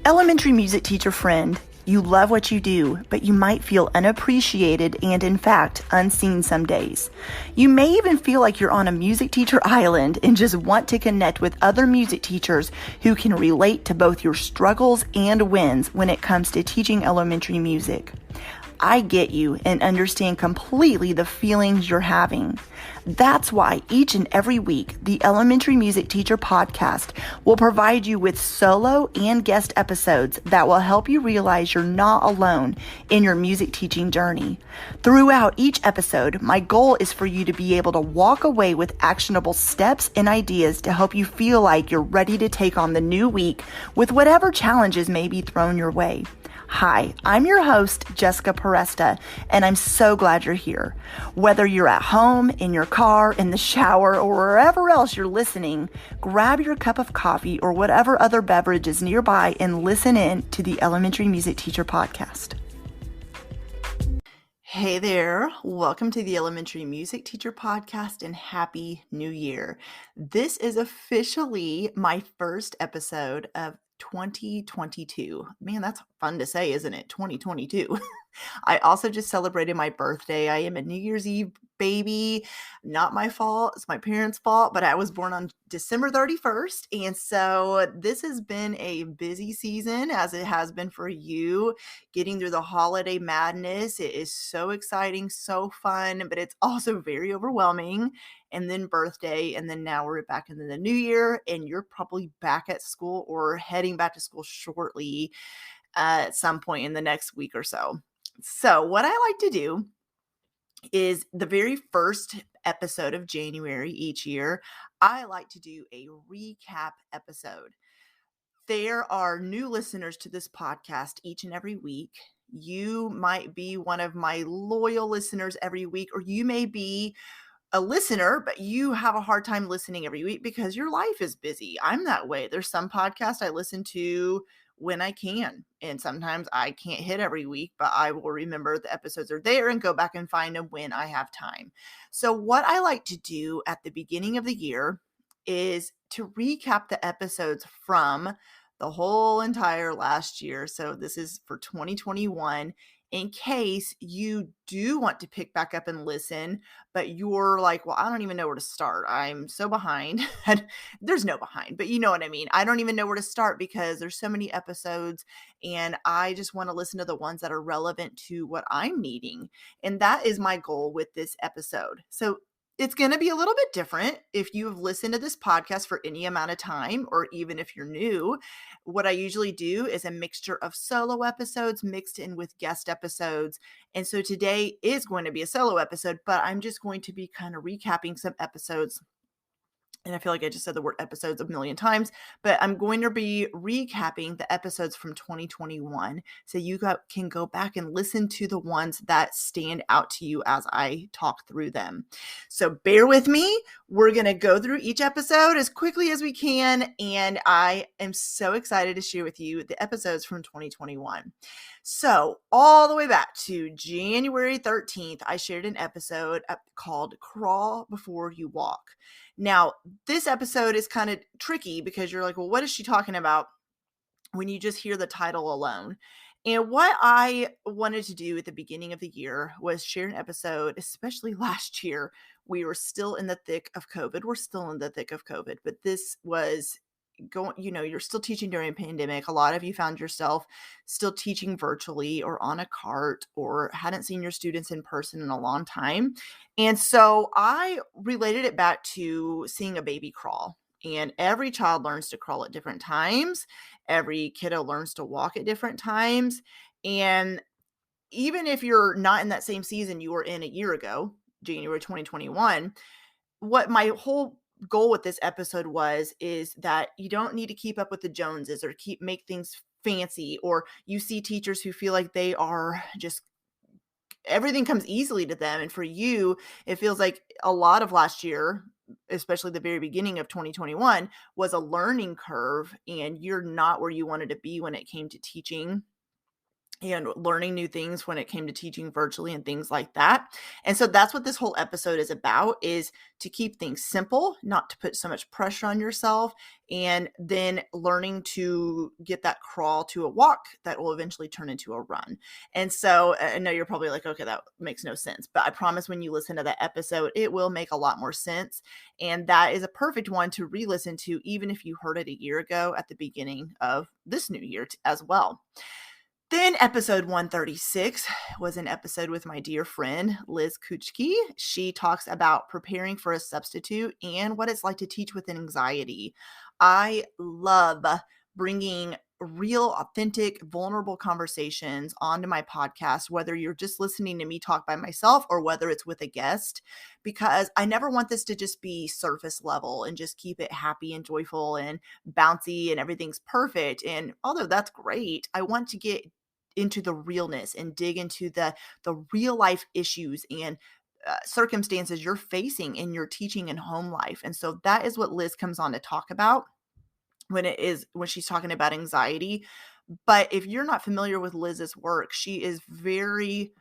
Elementary music teacher friend, you love what you do, but you might feel unappreciated and, in fact, unseen some days. You may even feel like you're on a music teacher island and just want to connect with other music teachers who can relate to both your struggles and wins when it comes to teaching elementary music. I get you and understand completely the feelings you're having. That's why each and every week, the Elementary Music Teacher Podcast will provide you with solo and guest episodes that will help you realize you're not alone in your music teaching journey. Throughout each episode, my goal is for you to be able to walk away with actionable steps and ideas to help you feel like you're ready to take on the new week with whatever challenges may be thrown your way. Hi, I'm your host, Jessica Peresta, and I'm so glad you're here. Whether you're at home, in your car, in the shower, or wherever else you're listening, grab your cup of coffee or whatever other beverage is nearby and listen in to the Elementary Music Teacher Podcast. Hey there, welcome to the Elementary Music Teacher Podcast and Happy New Year. This is officially my first episode of 2022. Man, that's fun to say, isn't it? 2022. I also just celebrated my birthday. I am a New Year's Eve baby. Not my fault. It's my parents' fault, but I was born on December 31st. And so this has been a busy season, as it has been for you, getting through the holiday madness. It is so exciting, so fun, but it's also very overwhelming. And then birthday, and then now we're back into the new year, and you're probably back at school or heading back to school shortly at some point in the next week or so. So what I like to do is the very first episode of January each year, I like to do a recap episode. There are new listeners to this podcast each and every week. You might be one of my loyal listeners every week, or you may be a listener, but you have a hard time listening every week because your life is busy. I'm that way. There's some podcasts I listen to when I can, and sometimes I can't hit every week, but I will remember the episodes are there and go back and find them when I have time. So what I like to do at the beginning of the year is to recap the episodes from the whole entire last year. So this is for 2021. In case you do want to pick back up and listen, but you're like, well, I don't even know where to start. I'm so behind. There's no behind, but you know what I mean. I don't even know where to start because there's so many episodes and I just want to listen to the ones that are relevant to what I'm needing. And that is my goal with this episode. So it's going to be a little bit different if you've listened to this podcast for any amount of time, or even if you're new. What I usually do is a mixture of solo episodes mixed in with guest episodes. And so today is going to be a solo episode, but I'm just going to be kind of recapping some episodes. And I feel like I just said the word episodes a million times, but I'm going to be recapping the episodes from 2021. So you can go back and listen to the ones that stand out to you as I talk through them. So bear with me. We're going to go through each episode as quickly as we can. And I am so excited to share with you the episodes from 2021. So all the way back to January 13th, I shared an episode called Crawl Before You Walk. Now, this episode is kind of tricky because you're like, well, what is she talking about when you just hear the title alone? And what I wanted to do at the beginning of the year was share an episode, especially last year. We were still in the thick of COVID. We're still in the thick of COVID, but this was going, you're still teaching during a pandemic. A lot of you found yourself still teaching virtually or on a cart or hadn't seen your students in person in a long time. And so I related it back to seeing a baby crawl. And every child learns to crawl at different times. Every kiddo learns to walk at different times. And even if you're not in that same season you were in a year ago, January 2021, what my whole goal with this episode is that you don't need to keep up with the Joneses or make things fancy, or you see teachers who feel like they are just everything comes easily to them. And for you, it feels like a lot of last year, especially the very beginning of 2021, was a learning curve and you're not where you wanted to be when it came to teaching and learning new things when it came to teaching virtually and things like that. And so that's what this whole episode is about, is to keep things simple, not to put so much pressure on yourself, and then learning to get that crawl to a walk that will eventually turn into a run. And so I know you're probably like, okay, that makes no sense, but I promise when you listen to that episode, it will make a lot more sense. And that is a perfect one to re-listen to, even if you heard it a year ago at the beginning of this new year as well. Then episode 136 was an episode with my dear friend, Liz Kuchke. She talks about preparing for a substitute and what it's like to teach with anxiety. I love bringing real, authentic, vulnerable conversations onto my podcast, whether you're just listening to me talk by myself or whether it's with a guest, because I never want this to just be surface level and just keep it happy and joyful and bouncy and everything's perfect. And although that's great, I want to get into the realness and dig into the real life issues and circumstances you're facing in your teaching and home life. And so that is what Liz comes on to talk about when she's talking about anxiety. But if you're not familiar with Liz's work, she is very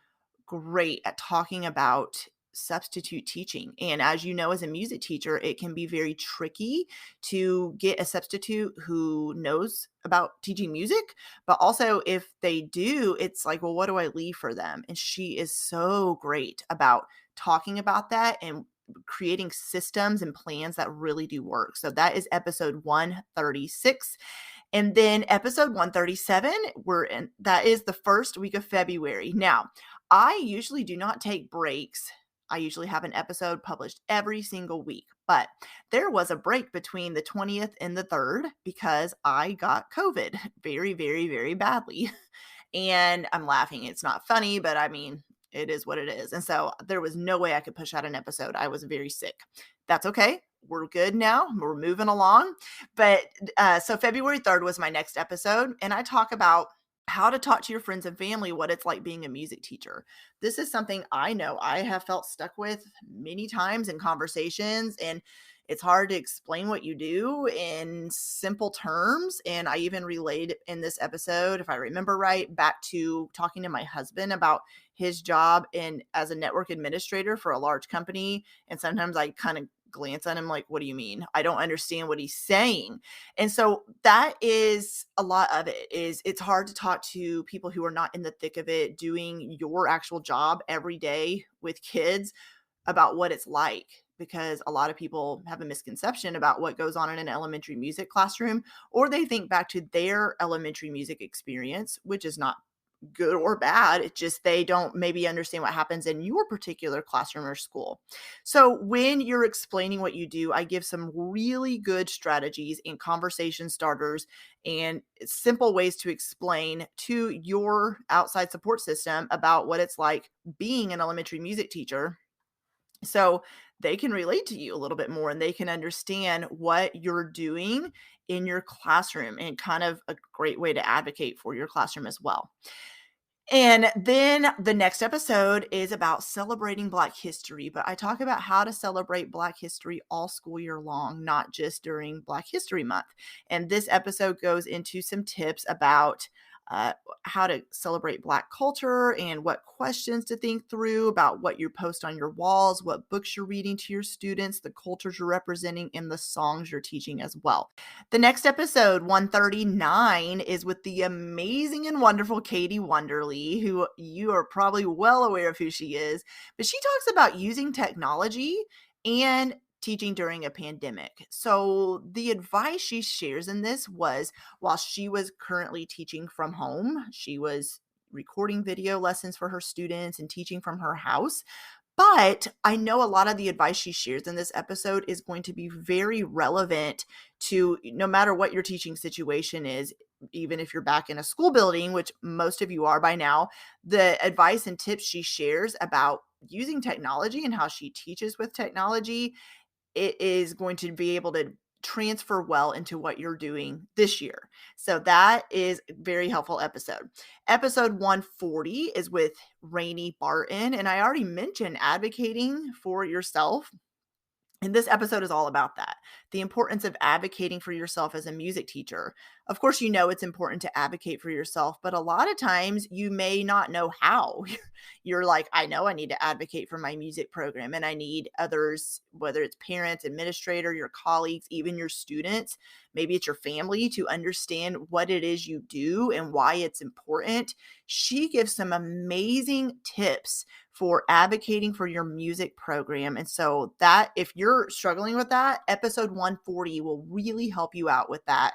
great at talking about substitute teaching. And as you know, as a music teacher, it can be very tricky to get a substitute who knows about teaching music. But also, if they do, it's like, well, what do I leave for them? And she is so great about talking about that and creating systems and plans that really do work. So that is episode 136. And then episode 137, that is the first week of February. Now, I usually do not take breaks. I usually have an episode published every single week, but there was a break between the 20th and the 3rd because I got COVID very, very, very badly. And I'm laughing. It's not funny, but I mean, it is what it is. And so there was no way I could push out an episode. I was very sick. That's okay. We're good now. We're moving along. But so February 3rd was my next episode. And I talk about how to talk to your friends and family what it's like being a music teacher. This is something I know I have felt stuck with many times in conversations, and it's hard to explain what you do in simple terms. And I even relayed in this episode, if I remember right, back to talking to my husband about his job as a network administrator for a large company. And sometimes I kind of glance at him like, what do you mean? I don't understand what he's saying. And so that is a lot of it. Is it's hard to talk to people who are not in the thick of it, doing your actual job every day with kids, about what it's like, because a lot of people have a misconception about what goes on in an elementary music classroom, or they think back to their elementary music experience, which is not good or bad. It's just they don't maybe understand what happens in your particular classroom or school. So when you're explaining what you do, I give some really good strategies and conversation starters and simple ways to explain to your outside support system about what it's like being an elementary music teacher, so they can relate to you a little bit more and they can understand what you're doing in your classroom, and kind of a great way to advocate for your classroom as well. And then the next episode is about celebrating Black history, but I talk about how to celebrate Black history all school year long, not just during Black History Month. And this episode goes into some tips about uh, how to celebrate Black culture and what questions to think through about what you post on your walls, what books you're reading to your students, the cultures you're representing, and the songs you're teaching as well. The next episode, 139, is with the amazing and wonderful Katie Wonderly, who you are probably well aware of who she is, but she talks about using technology and teaching during a pandemic. So the advice she shares in this was, while she was currently teaching from home, she was recording video lessons for her students and teaching from her house. But I know a lot of the advice she shares in this episode is going to be very relevant to no matter what your teaching situation is, even if you're back in a school building, which most of you are by now. The advice and tips she shares about using technology and how she teaches with technology, it is going to be able to transfer well into what you're doing this year. So that is a very helpful episode. Episode 140 is with Rainey Barton, and I already mentioned advocating for yourself And this episode is all about that. The importance of advocating for yourself as a music teacher. Of course, you know it's important to advocate for yourself, but a lot of times you may not know how. You're like, I know I need to advocate for my music program, and I need others, whether it's parents, administrator, your colleagues, even your students, maybe it's your family, to understand what it is you do and why it's important. She gives some amazing tips for advocating for your music program. And so that if you're struggling with that, episode 140 will really help you out with that.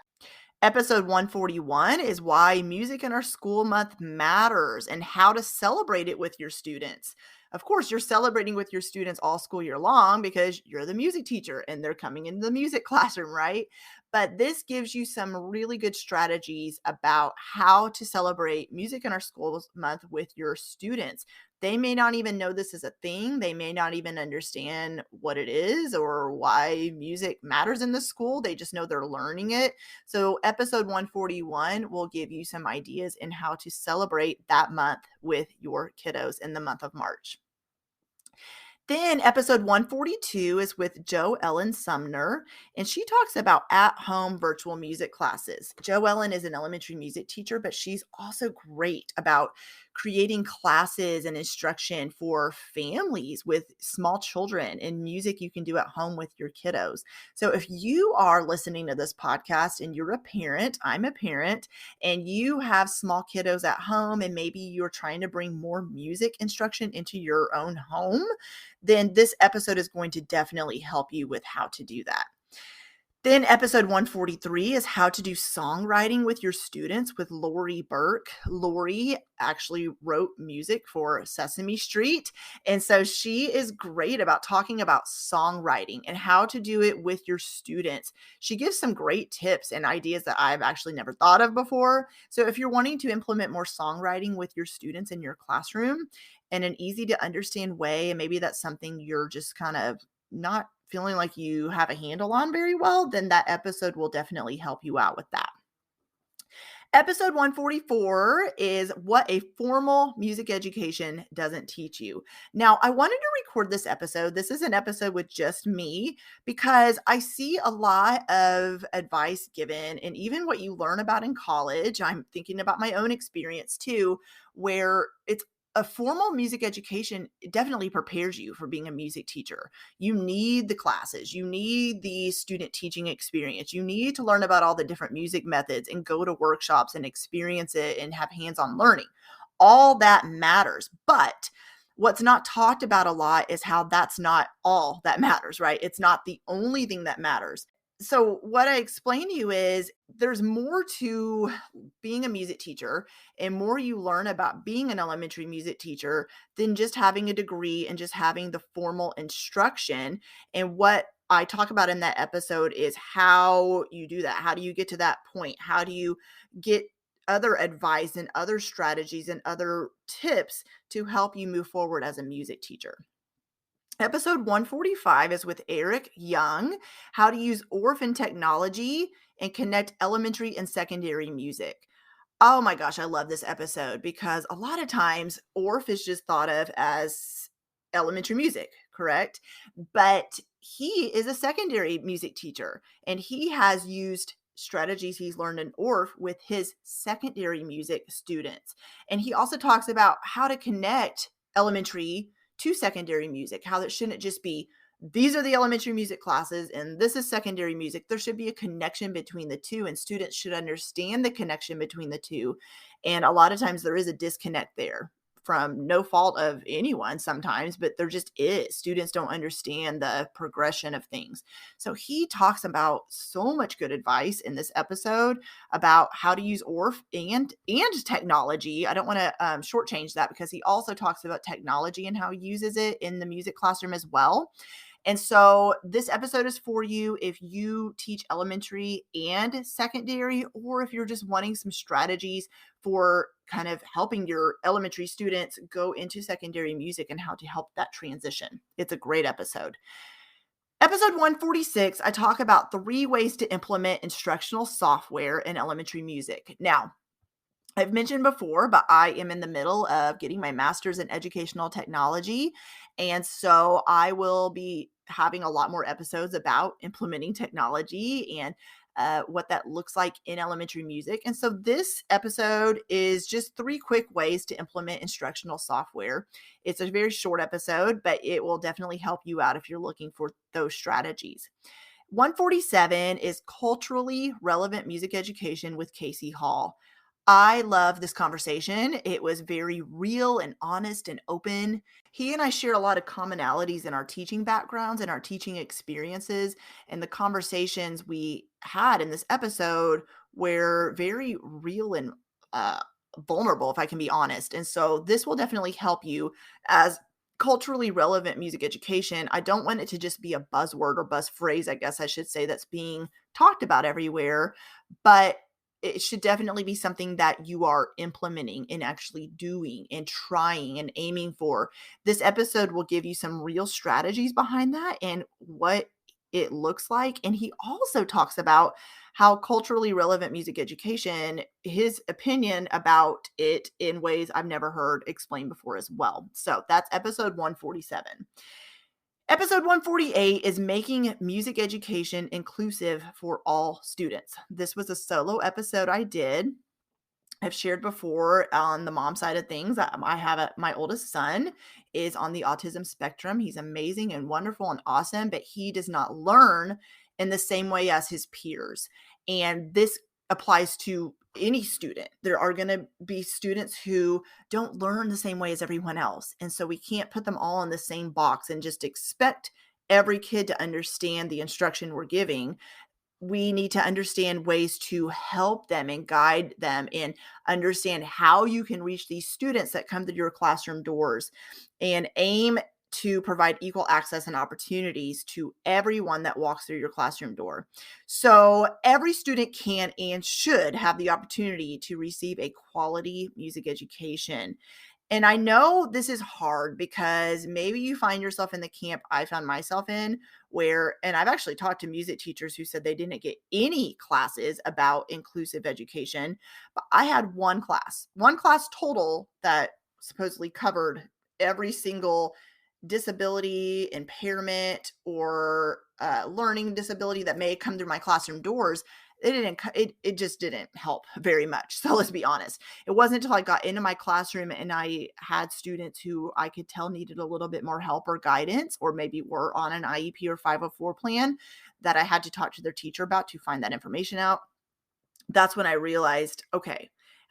Episode 141 is why music in our school month matters and how to celebrate it with your students. Of course, you're celebrating with your students all school year long because you're the music teacher and they're coming into the music classroom, right? But this gives you some really good strategies about how to celebrate music in our school month with your students. They may not even know this is a thing. They may not even understand what it is or why music matters in the school. They just know they're learning it. So, episode 141 will give you some ideas in how to celebrate that month with your kiddos in the month of March. Then episode 142 is with Jo Ellen Sumner, and she talks about at-home virtual music classes. Jo Ellen is an elementary music teacher, but she's also great about creating classes and instruction for families with small children and music you can do at home with your kiddos. So if you are listening to this podcast and you're a parent, I'm a parent, and you have small kiddos at home and maybe you're trying to bring more music instruction into your own home, then this episode is going to definitely help you with how to do that. Then episode 143 is how to do songwriting with your students with Lori Burke. Lori actually wrote music for Sesame Street. And so she is great about talking about songwriting and how to do it with your students. She gives some great tips and ideas that I've actually never thought of before. So if you're wanting to implement more songwriting with your students in your classroom in an easy to understand way, and maybe that's something you're just kind of not feeling like you have a handle on very well, then that episode will definitely help you out with that. Episode 144 is what a formal music education doesn't teach you. Now, I wanted to record this episode. This is an episode with just me because I see a lot of advice given, and even what you learn about in college. I'm thinking about my own experience too, where it's a formal music education definitely prepares you for being a music teacher. You need the classes, you need the student teaching experience, you need to learn about all the different music methods and go to workshops and experience it and have hands-on learning. All that matters. But what's not talked about a lot is how that's not all that matters, right? It's not the only thing that matters. So what I explain to you is there's more to being a music teacher and more you learn about being an elementary music teacher than just having a degree and just having the formal instruction. And what I talk about in that episode is how you do that. How do you get to that point? How do you get other advice and other strategies and other tips to help you move forward as a music teacher? Episode 145 is with Eric Young, how to use orphan technology and connect elementary and secondary music. Oh my gosh, I love this episode because a lot of times ORF is just thought of as elementary music, correct? But he is a secondary music teacher and he has used strategies he's learned in ORF with his secondary music students. And he also talks about how to connect elementary to secondary music, how it shouldn't just be these are the elementary music classes and this is secondary music. There should be a connection between the two, and students should understand the connection between the two. And a lot of times there is a disconnect there from no fault of anyone sometimes, but there just is. Students don't understand the progression of things. So he talks about so much good advice in this episode about how to use ORF and technology. I don't want to shortchange that because he also talks about technology and how he uses it in the music classroom as well. And so this episode is for you if you teach elementary and secondary, or if you're just wanting some strategies for kind of helping your elementary students go into secondary music and how to help that transition. It's a great episode. Episode 146, I talk about 3 ways to implement instructional software in elementary music. Now, I've mentioned before, but I am in the middle of getting my master's in educational technology. And so I will be having a lot more episodes about implementing technology and what that looks like in elementary music. And so this episode is just 3 quick ways to implement instructional software. It's a very short episode, but it will definitely help you out if you're looking for those strategies. 147 is culturally relevant music education with Casey Hall. I love this conversation. It was very real and honest and open. He and I share a lot of commonalities in our teaching backgrounds and our teaching experiences. And the conversations we had in this episode were very real and uh, vulnerable, if I can be honest. And so this will definitely help you as culturally relevant music education. I don't want it to just be a buzzword or buzz phrase, I guess I should say, that's being talked about everywhere, but it should definitely be something that you are implementing and actually doing and trying and aiming for. This episode will give you some real strategies behind that and what it looks like. And he also talks about how culturally relevant music education, his opinion about it in ways I've never heard explained before as well. So that's episode 147. Episode 148 is making music education inclusive for all students. This was a solo episode I did. I've shared before on the mom side of things. I have my oldest son is on the autism spectrum. He's amazing and wonderful and awesome, but he does not learn in the same way as his peers. And this applies to any student. There are going to be students who don't learn the same way as everyone else. And so we can't put them all in the same box and just expect every kid to understand the instruction we're giving. We need to understand ways to help them and guide them and understand how you can reach these students that come through your classroom doors and aim to provide equal access and opportunities to everyone that walks through your classroom door. So every student can and should have the opportunity to receive a quality music education. And I know this is hard because maybe you find yourself in the camp I found myself in, where, and I've actually talked to music teachers who said they didn't get any classes about inclusive education, but I had one class total that supposedly covered every single disability, impairment, or learning disability that may come through my classroom doors. It just didn't help very much. So let's be honest. It wasn't until I got into my classroom and I had students who I could tell needed a little bit more help or guidance, or maybe were on an IEP or 504 plan, that I had to talk to their teacher about to find that information out. That's when I realized, okay,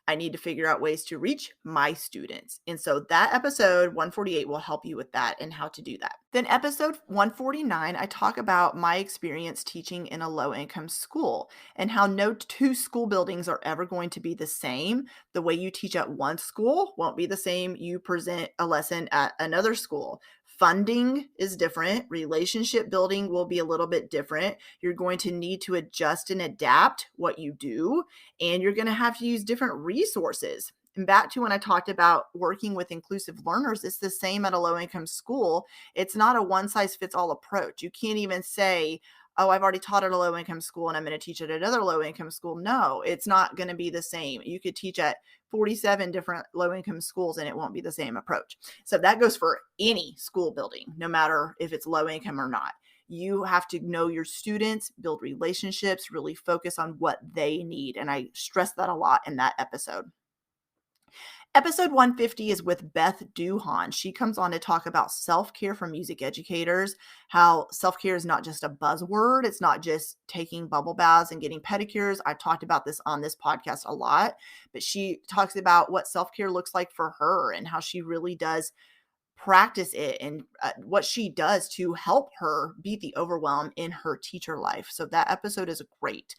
I need to figure out ways to reach my students. And so that episode 148 will help you with that and how to do that. Then episode 149, I talk about my experience teaching in a low income school and how no two school buildings are ever going to be the same. The way you teach at one school won't be the same you present a lesson at another school. Funding is different. Relationship building will be a little bit different. You're going to need to adjust and adapt what you do, and you're going to have to use different resources. And back to when I talked about working with inclusive learners, it's the same at a low income school. It's not a one size fits all approach. You can't even say, oh, I've already taught at a low income school and I'm going to teach at another low income school. No, it's not going to be the same. You could teach at 47 different low income schools and it won't be the same approach. So that goes for any school building, no matter if it's low income or not. You have to know your students, build relationships, really focus on what they need. And I stress that a lot in that episode. Episode 150 is with Beth Duhan. She comes on to talk about self-care for music educators, how self-care is not just a buzzword. It's not just taking bubble baths and getting pedicures. I talked about this on this podcast a lot, but she talks about what self-care looks like for her and how she really does practice it and what she does to help her beat the overwhelm in her teacher life. So that episode is great.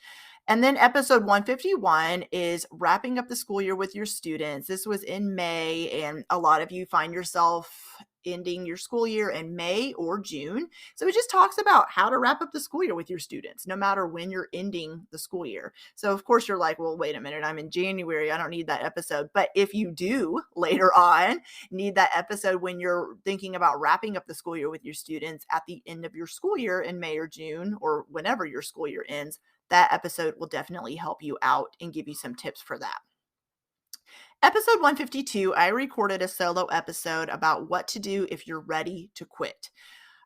And then episode 151 is wrapping up the school year with your students. This was in May, and a lot of you find yourself ending your school year in May or June. So it just talks about how to wrap up the school year with your students, no matter when you're ending the school year. So of course you're like, well, wait a minute, I'm in January. I don't need that episode. But if you do later on need that episode when you're thinking about wrapping up the school year with your students at the end of your school year in May or June, or whenever your school year ends, that episode will definitely help you out and give you some tips for that. Episode 152, I recorded a solo episode about what to do if you're ready to quit.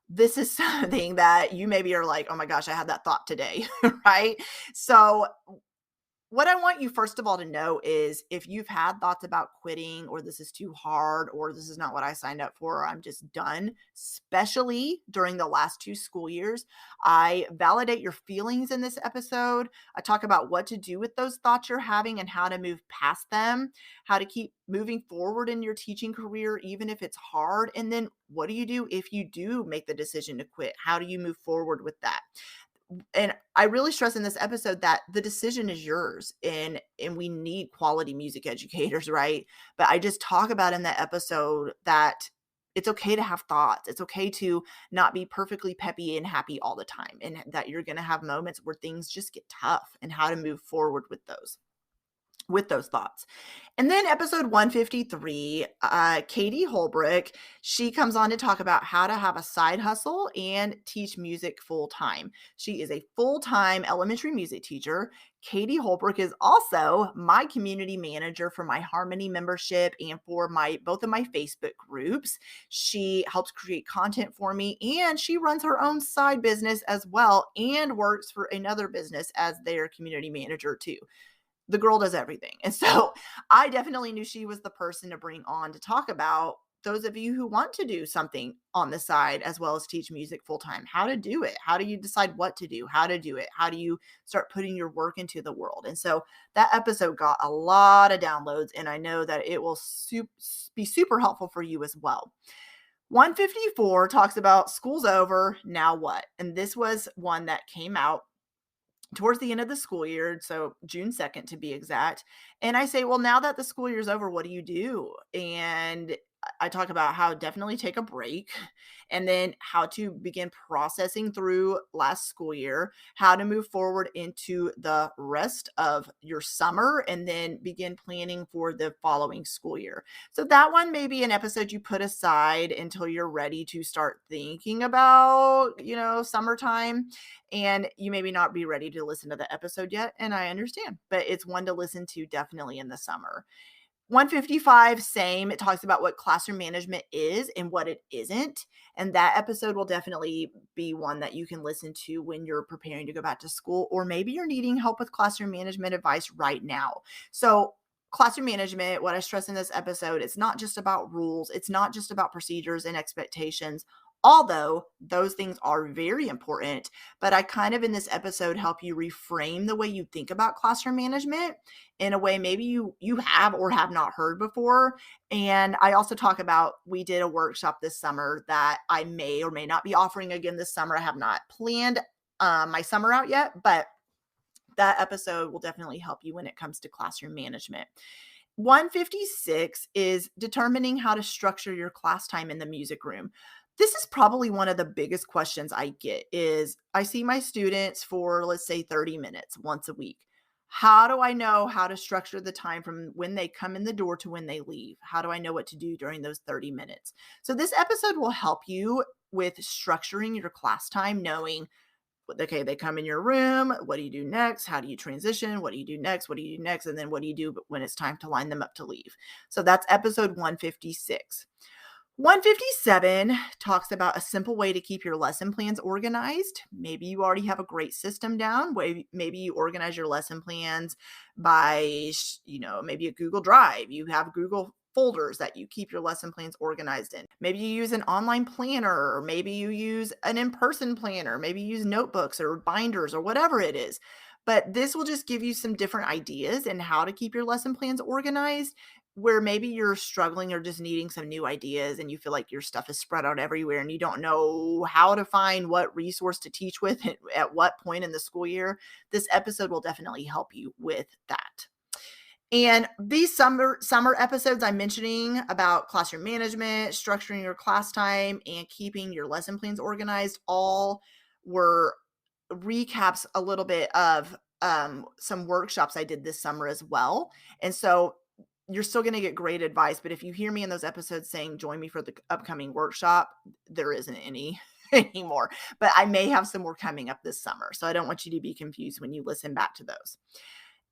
this is something that you maybe are like, oh my gosh, I had that thought today, right? So what I want you first of all to know is if you've had thoughts about quitting, or this is too hard, or this is not what I signed up for, or I'm just done, especially during the last 2 school years, I validate your feelings in this episode. I talk about what to do with those thoughts you're having and how to move past them, how to keep moving forward in your teaching career, even if it's hard. And then what do you do if you do make the decision to quit? How do you move forward with that? And I really stress in this episode that the decision is yours, and we need quality music educators, right? But I just talk about in that episode that it's okay to have thoughts. It's okay to not be perfectly peppy and happy all the time, and that you're going to have moments where things just get tough, and how to move forward with those thoughts. And then episode 153, Katie Holbrook, she comes on to talk about how to have a side hustle and teach music full time. She is a full-time elementary music teacher. Katie Holbrook is also my community manager for my Harmony membership and for both of my Facebook groups. She helps create content for me, and she runs her own side business as well, and works for another business as their community manager too. The girl does everything. And so I definitely knew she was the person to bring on to talk about those of you who want to do something on the side as well as teach music full time, how to do it. How do you decide what to do, how to do it? How do you start putting your work into the world? And so that episode got a lot of downloads, and I know that it will be super helpful for you as well. 154 talks about school's over, now what? And this was one that came out towards the end of the school year, so June 2nd to be exact. And I say, well, now that the school year is over, what do you do? And I talk about how definitely take a break, and then how to begin processing through last school year, how to move forward into the rest of your summer, and then begin planning for the following school year. So that one may be an episode you put aside until you're ready to start thinking about, summertime, and you maybe not be ready to listen to the episode yet. And I understand, but it's one to listen to definitely in the summer. 155, same. It talks about what classroom management is and what it isn't. And that episode will definitely be one that you can listen to when you're preparing to go back to school, or maybe you're needing help with classroom management advice right now. So, classroom management, what I stress in this episode, it's not just about rules, it's not just about procedures and expectations. Although those things are very important, but I kind of in this episode help you reframe the way you think about classroom management in a way maybe you have or have not heard before. And I also talk about, we did a workshop this summer that I may or may not be offering again this summer. I have not planned my summer out yet, but that episode will definitely help you when it comes to classroom management. 156 is determining how to structure your class time in the music room. This is probably one of the biggest questions I get. Is I see my students for, let's say, 30 minutes once a week. How do I know how to structure the time from when they come in the door to when they leave? How do I know what to do during those 30 minutes? So this episode will help you with structuring your class time, knowing, okay, they come in your room. What do you do next? How do you transition? What do you do next? What do you do next? And then what do you do when it's time to line them up to leave? So that's episode 156. 157 talks about a simple way to keep your lesson plans organized. Maybe you already have a great system down. Maybe you organize your lesson plans by, maybe a Google Drive. You have Google folders that you keep your lesson plans organized in. Maybe you use an online planner, or maybe you use an in-person planner. Maybe you use notebooks or binders or whatever it is. But this will just give you some different ideas and how to keep your lesson plans organized, where maybe you're struggling or just needing some new ideas, and you feel like your stuff is spread out everywhere and you don't know how to find what resource to teach with at what point in the school year. This episode will definitely help you with that. And these summer episodes I'm mentioning about classroom management, structuring your class time, and keeping your lesson plans organized, all were recaps a little bit of some workshops I did this summer as well. And so you're still going to get great advice. But if you hear me in those episodes saying, join me for the upcoming workshop, there isn't any anymore. But I may have some more coming up this summer. So I don't want you to be confused when you listen back to those.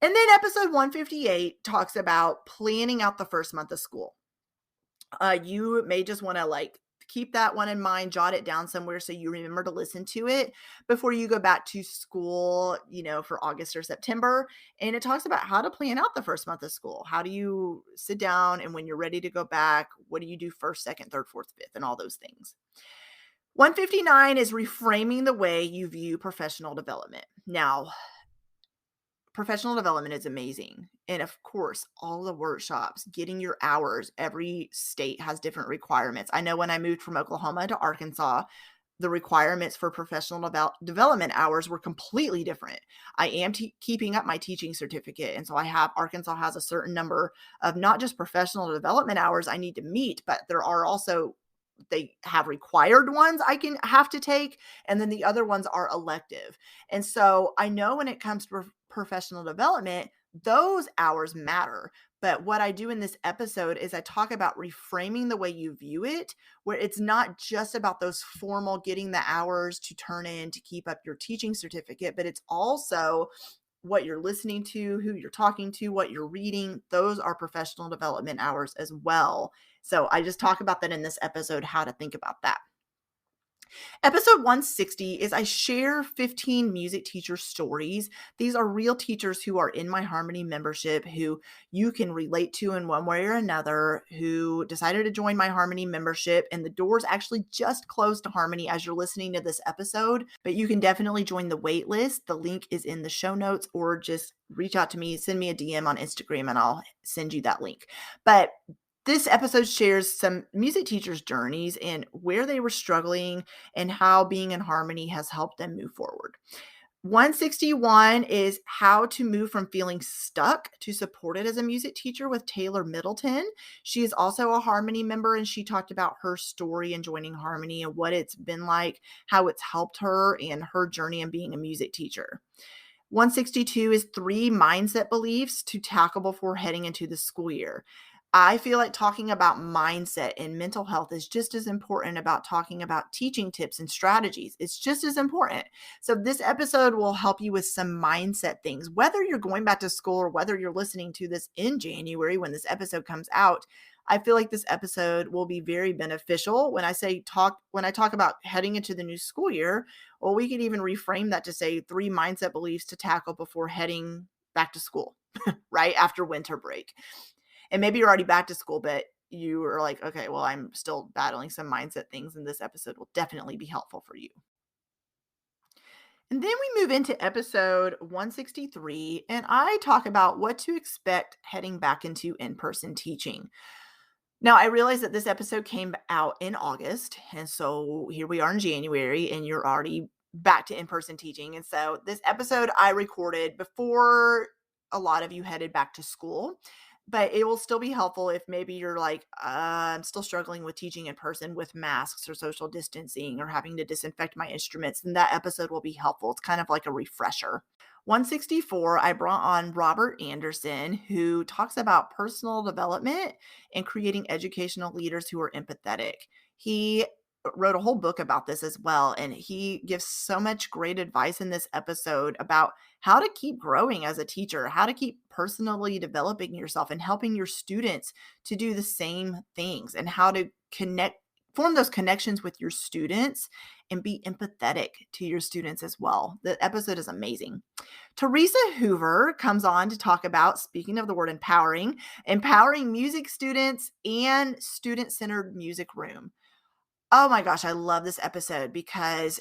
And then episode 158 talks about planning out the first month of school. You may just want to keep that one in mind, jot it down somewhere so you remember to listen to it before you go back to school, for August or September. And it talks about how to plan out the first month of school. How do you sit down, and when you're ready to go back, what do you do first, second, third, fourth, fifth, and all those things. 159 is reframing the way you view professional development. Now, professional development is amazing. And of course, all the workshops, getting your hours, every state has different requirements. I know when I moved from Oklahoma to Arkansas, the requirements for professional development hours were completely different. I am keeping up my teaching certificate. And so Arkansas has a certain number of not just professional development hours I need to meet, but there are also, they have required ones I have to take. And then the other ones are elective. And so I know when it comes to professional development, those hours matter. But what I do in this episode is I talk about reframing the way you view it, where it's not just about those formal getting the hours to turn in to keep up your teaching certificate, but it's also what you're listening to, who you're talking to, what you're reading. Those are professional development hours as well. So I just talk about that in this episode, how to think about that. Episode 160 is I share 15 music teacher stories. These are real teachers who are in my Harmony membership, who you can relate to in one way or another, who decided to join my Harmony membership. And the doors actually just closed to Harmony as you're listening to this episode, but you can definitely join the wait list. The link is in the show notes, or just reach out to me, send me a DM on Instagram, and I'll send you that link. But this episode shares some music teachers' journeys and where they were struggling and how being in Harmony has helped them move forward. 161 is how to move from feeling stuck to supported as a music teacher with Taylor Middleton. She is also a Harmony member, and she talked about her story in joining Harmony and what it's been like, how it's helped her, and her journey in being a music teacher. 162 is 3 mindset beliefs to tackle before heading into the school year. I feel like talking about mindset and mental health is just as important about talking about teaching tips and strategies. It's just as important. So this episode will help you with some mindset things, whether you're going back to school or whether you're listening to this in January when this episode comes out. I feel like this episode will be very beneficial. When I talk about heading into the new school year, well, we could even reframe that to say 3 mindset beliefs to tackle before heading back to school, right after winter break. And maybe you're already back to school, but you are like, okay, well, I'm still battling some mindset things, and this episode will definitely be helpful for you. And then we move into episode 163, and I talk about what to expect heading back into in-person teaching. Now, I realize that this episode came out in August, and so here we are in January, and you're already back to in-person teaching. And so this episode I recorded before a lot of you headed back to school, but it will still be helpful if maybe you're like, I'm still struggling with teaching in person with masks or social distancing or having to disinfect my instruments, then that episode will be helpful. It's kind of like a refresher. 164, I brought on Robert Anderson, who talks about personal development and creating educational leaders who are empathetic. He wrote a whole book about this as well, and he gives so much great advice in this episode about how to keep growing as a teacher, how to keep personally developing yourself and helping your students to do the same things, and how to form those connections with your students and be empathetic to your students as well. The episode is amazing. Teresa Hoover comes on to talk about, speaking of the word empowering music students and student-centered music room. Oh my gosh, I love this episode because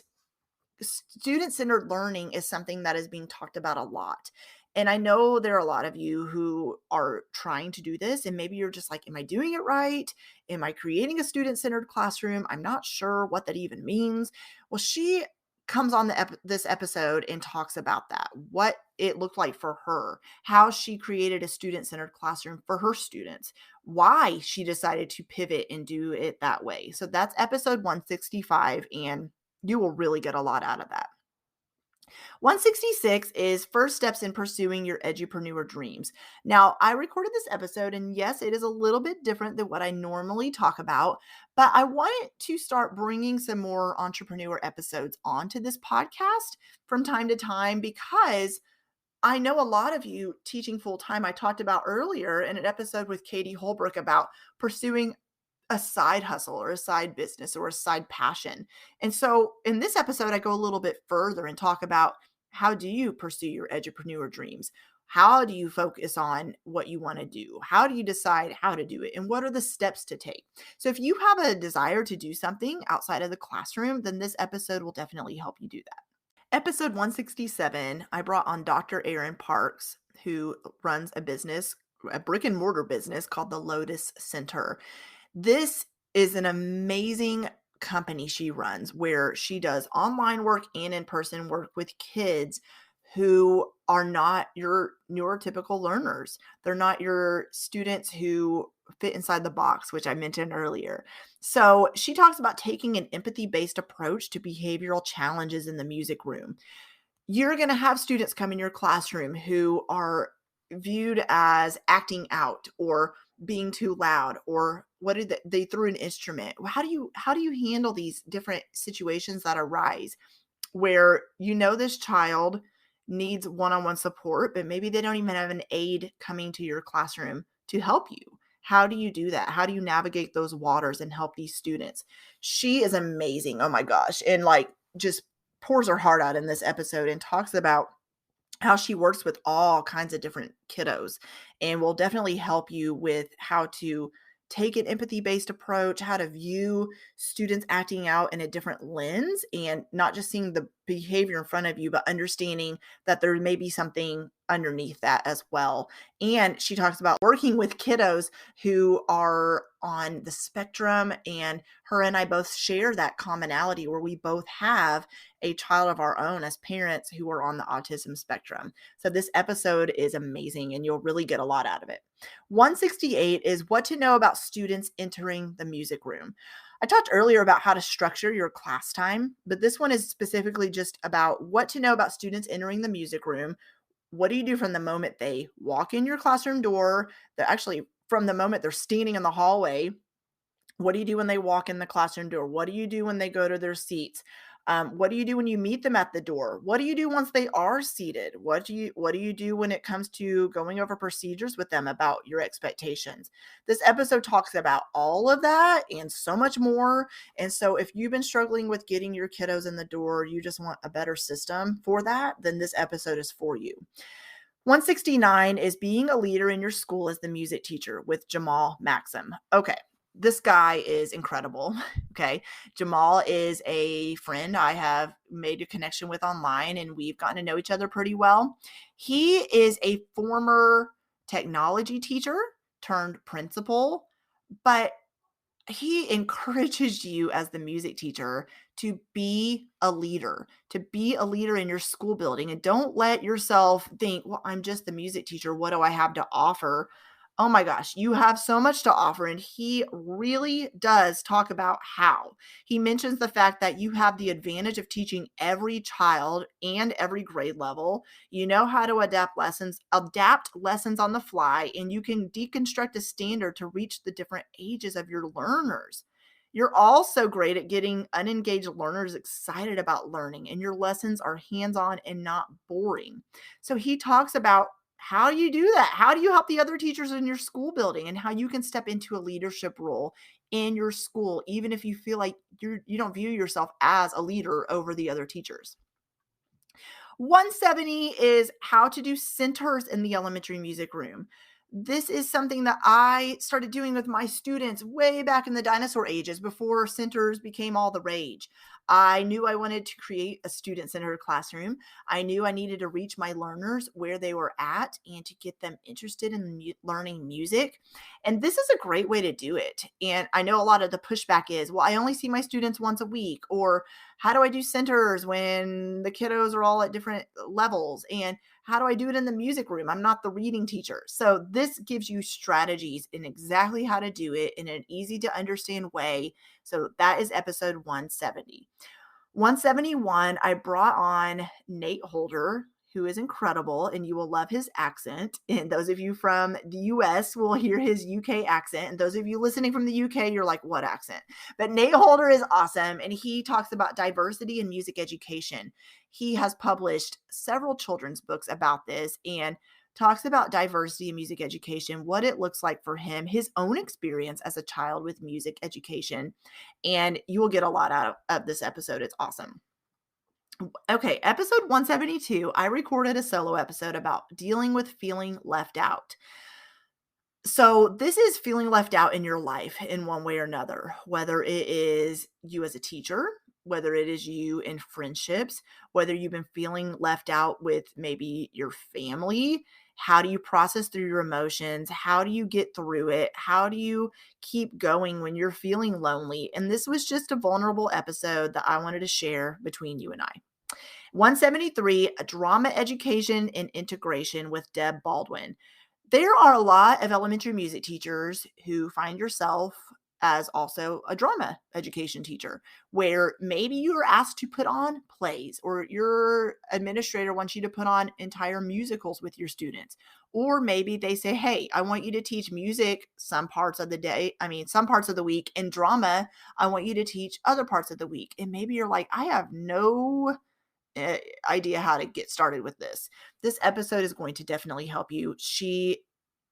student-centered learning is something that is being talked about a lot. And I know there are a lot of you who are trying to do this, and maybe you're just like, am I doing it right? Am I creating a student-centered classroom? I'm not sure what that even means. Well, she comes on this episode and talks about that, what it looked like for her, how she created a student-centered classroom for her students, why she decided to pivot and do it that way. So that's episode 165, and you will really get a lot out of that. 166 is first steps in pursuing your edupreneur dreams. Now, I recorded this episode, and yes, it is a little bit different than what I normally talk about, but I wanted to start bringing some more entrepreneur episodes onto this podcast from time to time, because I know a lot of you teaching full time. I talked about earlier in an episode with Katie Holbrook about pursuing a side hustle or a side business or a side passion. And so in this episode, I go a little bit further and talk about how do you pursue your edupreneur dreams? How do you focus on what you want to do? How do you decide how to do it? And what are the steps to take? So if you have a desire to do something outside of the classroom, then this episode will definitely help you do that. Episode 167, I brought on Dr. Erin Parks, who runs a business, a brick and mortar business called the Lotus Center. This is an amazing company she runs where she does online work and in-person work with kids who are not your neurotypical learners. They're not your students who fit inside the box, which I mentioned earlier. So she talks about taking an empathy-based approach to behavioral challenges in the music room. You're going to have students come in your classroom who are viewed as acting out or being too loud, or what did they threw an instrument. How do you handle these different situations that arise where this child needs one-on-one support, but maybe they don't even have an aide coming to your classroom to help you? How do you do that? How do you navigate those waters and help these students? She is amazing. Oh my gosh. And like just pours her heart out in this episode and talks about how she works with all kinds of different kiddos and will definitely help you with how to take an empathy-based approach, how to view students acting out in a different lens and not just seeing the behavior in front of you, but understanding that there may be something underneath that as well. And she talks about working with kiddos who are on the spectrum, and her and I both share that commonality where we both have a child of our own as parents who are on the autism spectrum. So this episode is amazing and you'll really get a lot out of it. 168 is what to know about students entering the music room. I talked earlier about how to structure your class time, but this one is specifically just about what to know about students entering the music room. What do you do from the moment they walk in your classroom door? Actually, from the moment they're standing in the hallway, what do you do when they walk in the classroom door? What do you do when they go to their seats? What do you do when you meet them at the door? What do you do once they are seated? What do you do when it comes to going over procedures with them about your expectations? This episode talks about all of that and so much more. And so if you've been struggling with getting your kiddos in the door, you just want a better system for that, then this episode is for you. 169 is being a leader in your school as the music teacher with Jamal Maxim. Okay, this guy is incredible. Okay, Jamal is a friend I have made a connection with online, and we've gotten to know each other pretty well. He is a former technology teacher turned principal, but he encourages you as the music teacher to be a leader in your school building, and don't let yourself think, well, I'm just the music teacher. What do I have to offer? Oh my gosh, you have so much to offer. And he really does talk about how. He mentions the fact that you have the advantage of teaching every child and every grade level. You know how to adapt lessons on the fly, and you can deconstruct a standard to reach the different ages of your learners. You're also great at getting unengaged learners excited about learning, and your lessons are hands on and not boring. So he talks about how do you do that? How do you help the other teachers in your school building, and how you can step into a leadership role in your school, even if you feel like you don't view yourself as a leader over the other teachers. 170 is how to do centers in the elementary music room. This is something that I started doing with my students way back in the dinosaur ages before centers became all the rage. I knew I wanted to create a student centered classroom. I knew I needed to reach my learners where they were at and to get them interested in learning music. And this is a great way to do it. And I know a lot of the pushback is, well, I only see my students once a week, or how do I do centers when the kiddos are all at different levels? And how do I do it in the music room? I'm not the reading teacher. So this gives you strategies in exactly how to do it in an easy to understand way. So that is episode 170. 171, I brought on Nate Holder, who is incredible, and you will love his accent. And those of you from the US will hear his UK accent. And those of you listening from the UK, you're like, what accent? But Nate Holder is awesome, and he talks about diversity in music education. He has published several children's books about this, and talks about diversity in music education, what it looks like for him, his own experience as a child with music education. And you will get a lot out of this episode. It's awesome. Okay, episode 172, I recorded a solo episode about dealing with feeling left out. So, this is feeling left out in your life in one way or another, whether it is you as a teacher, whether it is you in friendships, whether you've been feeling left out with maybe your family. How do you process through your emotions? How do you get through it? How do you keep going when you're feeling lonely? And this was just a vulnerable episode that I wanted to share between you and I. 173, Drama Education and Integration with Deb Baldwin. There are a lot of elementary music teachers who find yourself as also a drama education teacher, where maybe you are asked to put on plays, or your administrator wants you to put on entire musicals with your students. Or maybe they say, hey, I want you to teach music some parts of the day, some parts of the week, and drama, I want you to teach other parts of the week. And maybe you're like, I have no idea how to get started with this. This episode is going to definitely help you.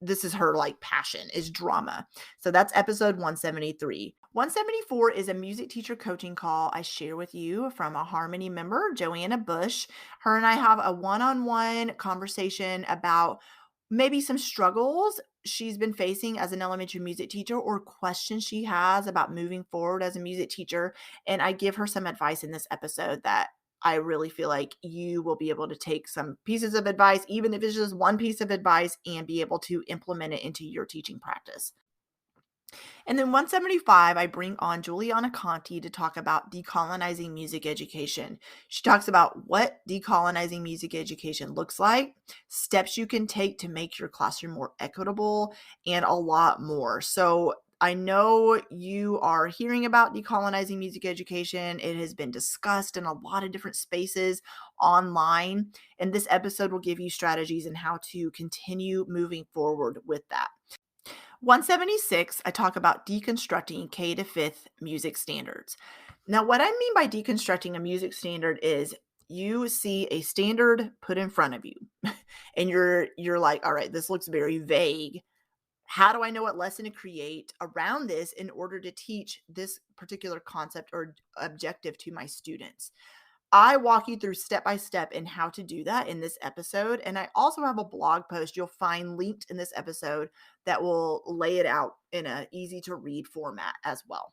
This is her like passion is drama. So that's episode 173. 174 is a music teacher coaching call I share with you from a Harmony member, Joanna Bush. Her and I have a one-on-one conversation about maybe some struggles she's been facing as an elementary music teacher, or questions she has about moving forward as a music teacher. And I give her some advice in this episode that I really feel like you will be able to take some pieces of advice, even if it's just one piece of advice, and be able to implement it into your teaching practice. And then 175, I bring on Juliana Conti to talk about decolonizing music education. She talks about what decolonizing music education looks like, steps you can take to make your classroom more equitable, and a lot more. So I know you are hearing about decolonizing music education. It has been discussed in a lot of different spaces online, and this episode will give you strategies and how to continue moving forward with that. 176, I talk about deconstructing K to 5th music standards. Now, what I mean by deconstructing a music standard is you see a standard put in front of you and you're like, all right, this looks very vague. How do I know what lesson to create around this in order to teach this particular concept or objective to my students? I walk you through step by step in how to do that in this episode. And I also have a blog post you'll find linked in this episode that will lay it out in an easy to read format as well.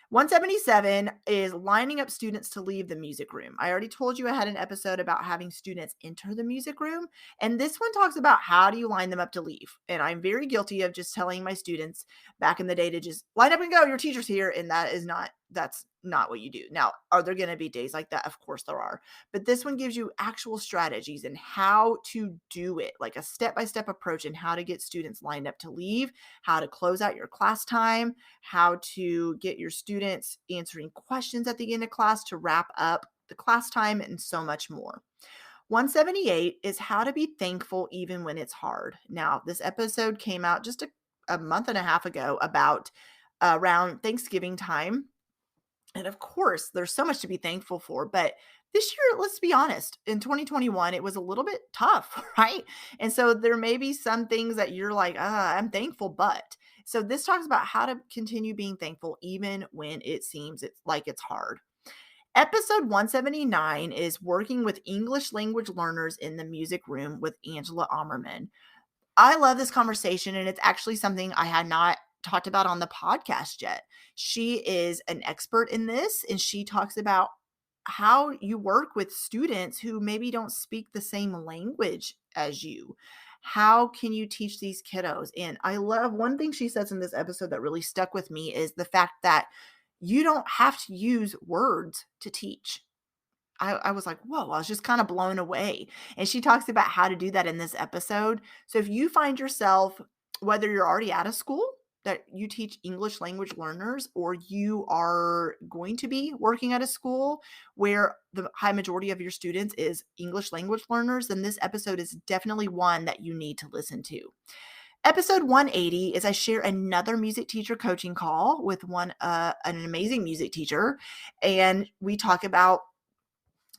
177 is lining up students to leave the music room. I already told you I had an episode about having students enter the music room, and this one talks about how do you line them up to leave. And I'm very guilty of just telling my students back in the day to just line up and go, your teacher's here, and that's not what you do. Now, are there going to be days like that? Of course there are. But this one gives you actual strategies and how to do it, like a step-by-step approach and how to get students lined up to leave, how to close out your class time, how to get your students answering questions at the end of class to wrap up the class time, and so much more. 178 is how to be thankful even when it's hard. Now, this episode came out just a month and a half ago about around Thanksgiving time. And of course, there's so much to be thankful for. But this year, let's be honest, in 2021, it was a little bit tough, right? And so there may be some things that you're like, I'm thankful, but. So this talks about how to continue being thankful even when it seems it's hard. Episode 179 is working with English language learners in the music room with Angela Ammerman. I love this conversation, and it's actually something I had not talked about on the podcast yet. She is an expert in this, and she talks about how you work with students who maybe don't speak the same language as you. How can you teach these kiddos? And I love one thing she says in this episode that really stuck with me is the fact that you don't have to use words to teach. I was like, whoa, I was just kind of blown away. And she talks about how to do that in this episode. So if you find yourself, whether you're already at a school that you teach English language learners, or you are going to be working at a school where the high majority of your students is English language learners, then this episode is definitely one that you need to listen to. Episode 180 is I share another music teacher coaching call with an amazing music teacher. And we talk about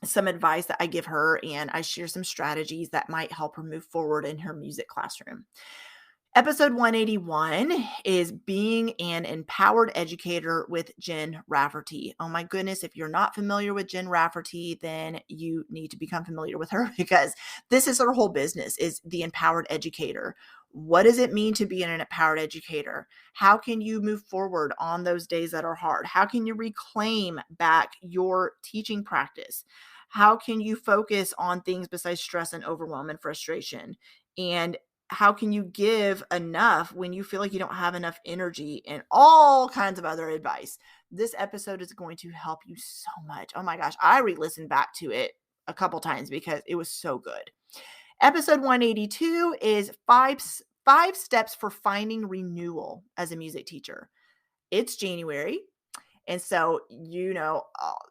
some advice that I give her, and I share some strategies that might help her move forward in her music classroom. Episode 181 is Being an Empowered Educator with Jen Rafferty. Oh my goodness, if you're not familiar with Jen Rafferty, then you need to become familiar with her, because this is her whole business, is the empowered educator. What does it mean to be an empowered educator? How can you move forward on those days that are hard? How can you reclaim back your teaching practice? How can you focus on things besides stress and overwhelm and frustration? And how can you give enough when you feel like you don't have enough energy, and all kinds of other advice. This episode is going to help you so much. Oh my gosh, I re-listened back to it a couple times because it was so good. Episode 182 is five steps for finding renewal as a music teacher. It's January. And so, New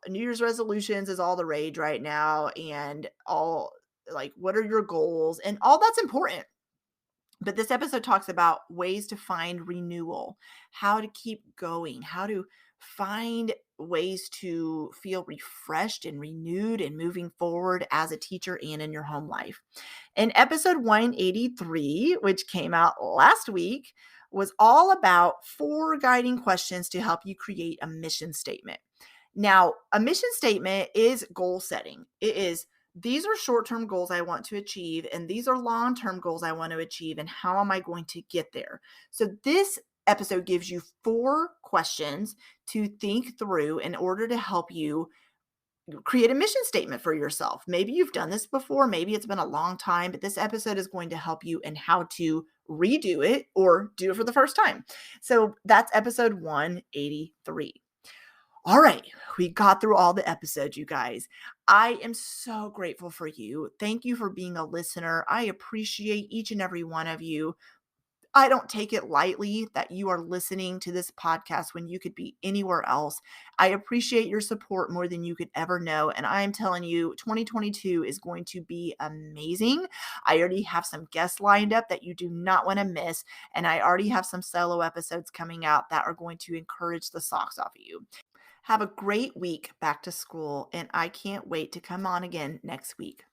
Year's resolutions is all the rage right now, and all like, what are your goals? And all that's important. But this episode talks about ways to find renewal, how to keep going, how to find ways to feel refreshed and renewed and moving forward as a teacher and in your home life. And episode 183, which came out last week, was all about 4 guiding questions to help you create a mission statement. Now, a mission statement is goal setting. It is, these are short-term goals I want to achieve, and these are long-term goals I want to achieve, and how am I going to get there? So this episode gives you 4 questions to think through in order to help you create a mission statement for yourself. Maybe you've done this before, maybe it's been a long time, but this episode is going to help you in how to redo it or do it for the first time. So that's episode 183. All right, we got through all the episodes, you guys. I am so grateful for you. Thank you for being a listener. I appreciate each and every one of you. I don't take it lightly that you are listening to this podcast when you could be anywhere else. I appreciate your support more than you could ever know. And I'm telling you, 2022 is going to be amazing. I already have some guests lined up that you do not want to miss. And I already have some solo episodes coming out that are going to encourage the socks off of you. Have a great week back to school, and I can't wait to come on again next week.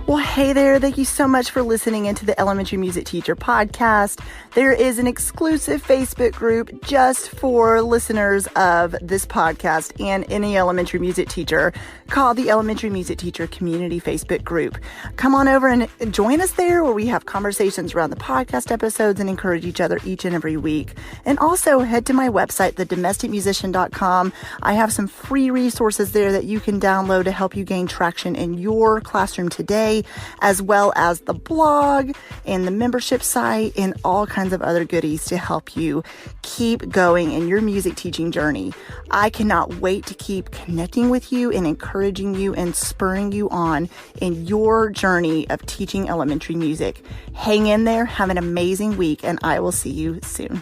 Well, hey there. Thank you so much for listening into the Elementary Music Teacher Podcast. There is an exclusive Facebook group just for listeners of this podcast and any elementary music teacher called the Elementary Music Teacher Community Facebook Group. Come on over and join us there, where we have conversations around the podcast episodes and encourage each other each and every week. And also head to my website, thedomesticmusician.com. I have some free resources there that you can download to help you gain traction in your classroom today, as well as the blog and the membership site and all kinds of other goodies to help you keep going in your music teaching journey. I cannot wait to keep connecting with you and encouraging you and spurring you on in your journey of teaching elementary music. Hang in there, have an amazing week, and I will see you soon.